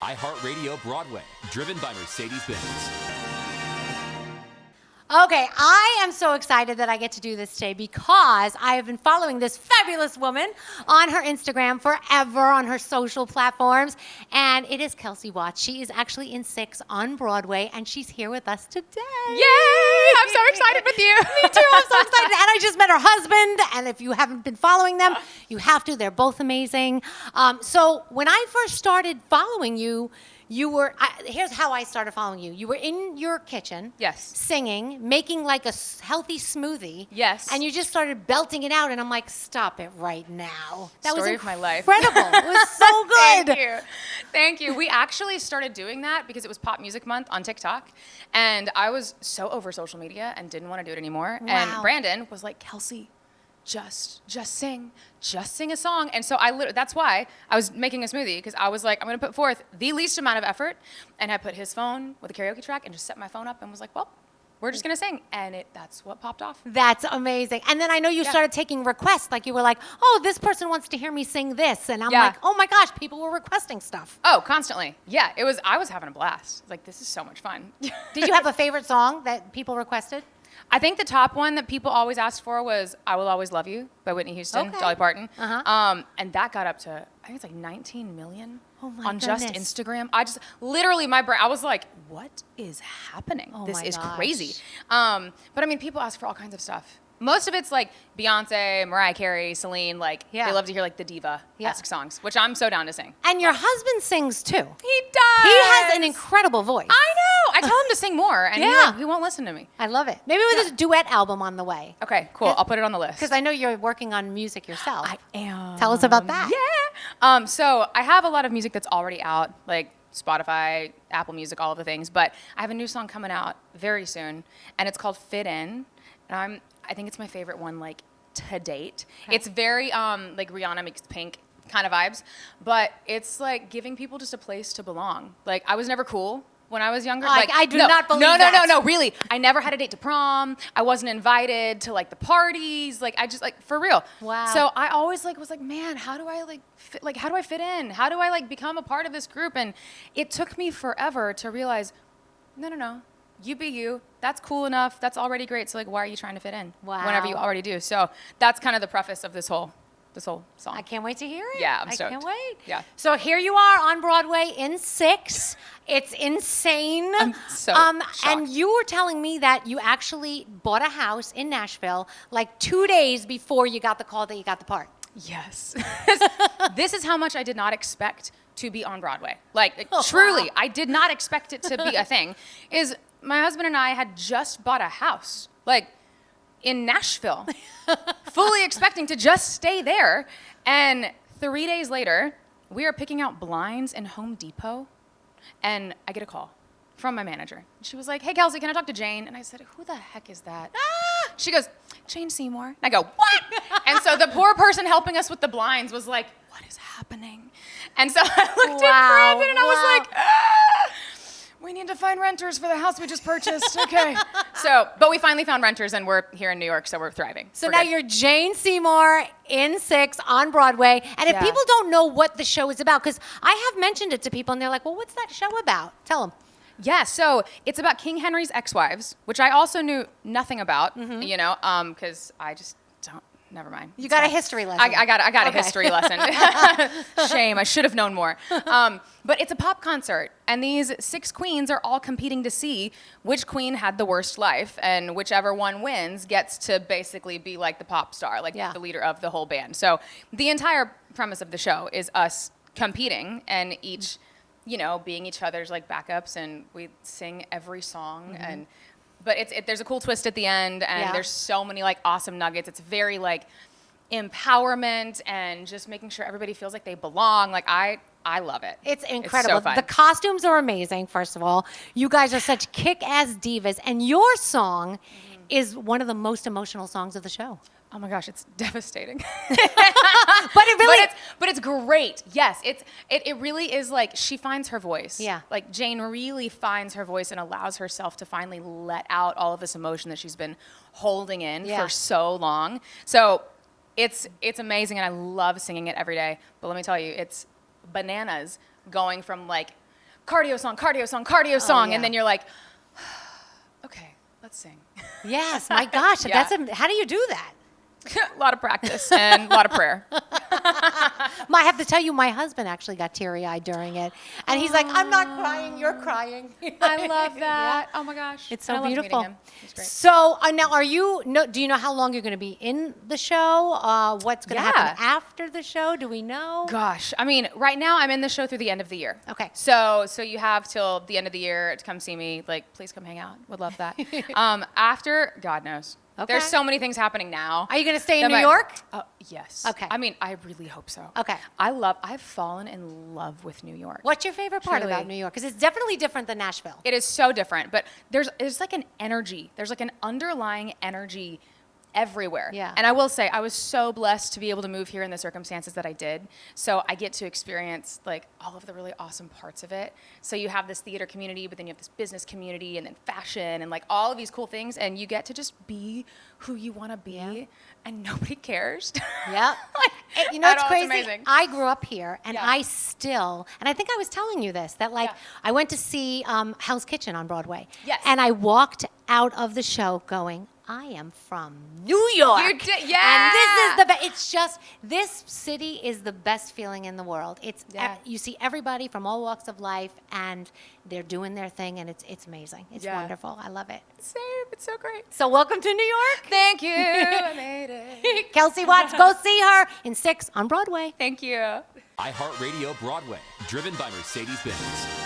iHeartRadio Broadway, driven by Mercedes-Benz. Okay, I am so excited that I get to do this today because I have been following this fabulous woman on her Instagram forever, on her social platforms, and it is Kelsie Watts. She is actually in 6 on Broadway, and she's here with us today. Yay! I'm so excited with you. Me too, I'm so excited. And I just met her husband, and if you haven't been following them, you have to. They're both amazing. So when I first started following you, here's how I started following you. You were in your kitchen. Yes. Singing, making like a healthy smoothie. Yes. And you just started belting it out, and I'm like, stop it right now. That Story was of my life. incredible. It was so good. Thank you. Thank you. We actually started doing that because it was Pop Music Month on TikTok, and I was so over social media and didn't want to do it anymore. Wow. And Brandon was like, Kelsie, just sing a song. And so that's why I was making a smoothie, because I was like, I'm going to put forth the least amount of effort, and I put his phone with a karaoke track and just set my phone up and was like, well, we're just going to sing. And that's what popped off. That's amazing. And then I know you started taking requests. Like you were like, oh, this person wants to hear me sing this. And I'm like, oh my gosh, people were requesting stuff. Oh, constantly. Yeah, I was having a blast. Like, this is so much fun. Did you have a favorite song that people requested? I think the top one that people always asked for was "I Will Always Love You" by Whitney Houston, Dolly Parton. And that got up to, I think it's like 19 million on just Instagram. I just literally I was like, what is happening? This is crazy. But I mean, people ask for all kinds of stuff. Most of it's like Beyonce, Mariah Carey, Celine. Like they love to hear like the diva-esque songs, which I'm so down to sing. And your husband sings too. He does. He has an incredible voice. I know. I tell him to sing more, and he won't listen to me. I love it. Maybe with a duet album on the way. Okay, cool. I'll put it on the list. Because I know you're working on music yourself. I am. Tell us about that. Yeah. So I have a lot of music that's already out, like Spotify, Apple Music, all of the things. But I have a new song coming out very soon, and it's called "Fit In." And I think it's my favorite one, like, to date. Okay. It's very, like, Rihanna meets Pink kind of vibes, but it's, like, giving people just a place to belong. Like, I was never cool when I was younger. Like, I do not believe that. No, really. I never had a date to prom. I wasn't invited to, like, the parties. Like, I just, like, for real. Wow. So I always, like, was like, man, how do I, like, how do I fit in? How do I, like, become a part of this group? And it took me forever to realize, no. You be you. That's cool enough. That's already great. So, like, why are you trying to fit in? Wow. Whenever you already do. So that's kind of the preface of this whole song. I can't wait to hear it. Yeah, I'm stoked. I can't wait. Yeah. So here you are on Broadway in 6. It's insane. I'm so shocked. And you were telling me that you actually bought a house in Nashville like 2 days before you got the call that you got the part. Yes. This is how much I did not expect to be on Broadway. Like, truly, wow. I did not expect it to be a thing. My husband and I had just bought a house, like, in Nashville, fully expecting to just stay there. And 3 days later, we are picking out blinds in Home Depot, and I get a call from my manager. She was like, hey, Kelsie, can I talk to Jane? And I said, who the heck is that? She goes, Jane Seymour. And I go, what? And so the poor person helping us with the blinds was like, what is happening? And so I looked at Brandon, and I was like, we need to find renters for the house we just purchased. Okay. But we finally found renters, and we're here in New York, so we're thriving. So now you're Jane Seymour in 6 on Broadway. And if people don't know what the show is about, because I have mentioned it to people, and they're like, well, what's that show about? Tell them. Yeah, so it's about King Henry's ex-wives, which I also knew nothing about, because I just don't. Never mind. You got a history lesson. I got a history lesson. Shame. I should have known more. But it's a pop concert, and these 6 queens are all competing to see which queen had the worst life, and whichever one wins gets to basically be like the pop star, like the leader of the whole band. So the entire premise of the show is us competing and each, being each other's like backups, and we sing every song and. But there's a cool twist at the end, and there's so many like awesome nuggets. It's very like empowerment and just making sure everybody feels like they belong. Like I love it. It's incredible. It's so fun. The costumes are amazing, first of all. You guys are such kick-ass divas, and your song is one of the most emotional songs of the show. Oh my gosh, it's devastating. But it's great. Yes, it really is like she finds her voice. Yeah. Like Jane really finds her voice and allows herself to finally let out all of this emotion that she's been holding in for so long. So it's amazing, and I love singing it every day. But let me tell you, it's bananas going from like cardio song, yeah. and then you're like, okay, let's sing. Yes, my gosh, Yeah. how do you do that? A lot of practice and a lot of prayer. I have to tell you, my husband actually got teary-eyed during it, and he's like, "I'm not crying, you're crying." I love that. Yeah. Oh my gosh, It's I so loved beautiful. meeting him. He's great. So now, do you know how long you're going to be in the show? What's going to happen after the show? Do we know? Gosh, I mean, right now I'm in the show through the end of the year. Okay. So you have till the end of the year to come see me. Like, please come hang out. Would love that. After, God knows. Okay. There's so many things happening now. Are you going to stay in that New York? Yes. Okay. I mean, I really hope so. Okay. I've fallen in love with New York. What's your favorite part Truly. about New York? Because it's definitely different than Nashville. It is so different, but there's like an energy. There's like an underlying energy everywhere. Yeah. And I will say, I was so blessed to be able to move here in the circumstances that I did. So I get to experience like all of the really awesome parts of it. So you have this theater community, but then you have this business community, and then fashion, and like all of these cool things. And you get to just be who you want to be, and nobody cares. Yeah. Like, You know, it's at all, crazy. amazing. I grew up here, and Yeah. I think I was telling you this, that like Yeah. I went to see Hell's Kitchen on Broadway. Yes. And I walked out of the show going, I am from New York. You did, And yeah. this is the best. It's just, this city is the best feeling in the world. It's Yeah. You see everybody from all walks of life, and they're doing their thing, and it's amazing. It's Yeah. wonderful. I love it. Same. It's so great. So welcome to New York. Thank you. I made it. Kelsie Watts, go see her in 6 on Broadway. Thank you. iHeartRadio Broadway, driven by Mercedes-Benz.